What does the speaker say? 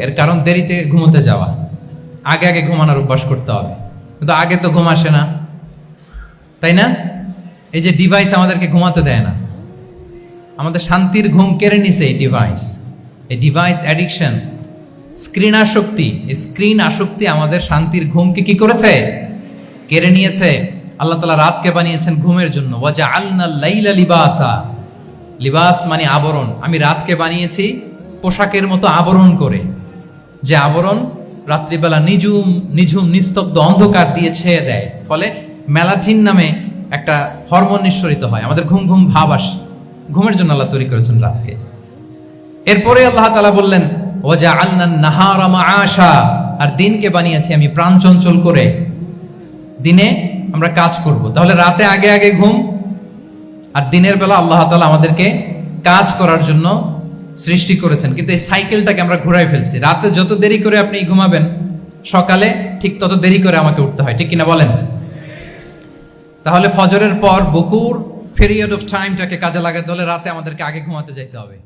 এর কারণ দেরিতে ঘুমোতে যাওয়া, আগে আগে ঘুমানোর অভ্যাস করতে হবে। কিন্তু আগে তো ঘুম আসে না, তাই না? এই যে ডিভাইস আমাদেরকে ঘুমাতে দেয় না, আমাদের শান্তির ঘুম কেড়ে নিছে এই ডিভাইস। এই ডিভাইস অ্যাডিকশন, স্ক্রিন আসক্তি, এই স্ক্রিন আসক্তি আমাদের শান্তির ঘুমকে কি করেছে? কেড়ে নিয়েছে। আল্লাহ তাআলা রাতকে বানিয়েছেন ঘুমের জন্য। ওয়াজআলনাল লাইলা লিবাসা, লিবাস মানে আবরণ। আমি রাতকে বানিয়েছি পোশাকের মতো আবরণ করে, যে আবরণ রাত্রিবেলা নিঝুম নিঝুম নিস্তব্ধ অন্ধকার দিয়ে ছেয়ে দেয়, ফলে মেলাটিন নামে একটা হরমোন নিঃসরিত হয়, আমাদের ঘুম ঘুম ভাব আসে। ঘুমের জন্য আল্লাহ তৈরি করেছেন রাতকে। এরপরে আল্লাহ তাআলা বললেন ওয়াজআলনান নাহারা মাআশা, আর দিনকে বানিয়েছি আমি প্রাণ চঞ্চল করে, দিনে আমরা কাজ করব। তাহলে রাতে আগে আগে ঘুম, আর দিনের বেলা আল্লাহ তাআলা আমাদেরকে কাজ করার জন্য সৃষ্টি করেছেন। কিন্তু এই সাইকেলটাকে আমরা ঘুরাই ফেলছি। রাতে যত দেরি করে আপনি ঘুমাবেন, সকালে ঠিক তত দেরি করে আমাকে উঠতে হয়, ঠিক কিনা বলেন? তাহলে ফজরের পর বকুর পিরিয়ড অফ টাইমটাকে কাজে লাগাতে হলে রাতে আমাদেরকে আগে ঘুমাতে যেতে হবে।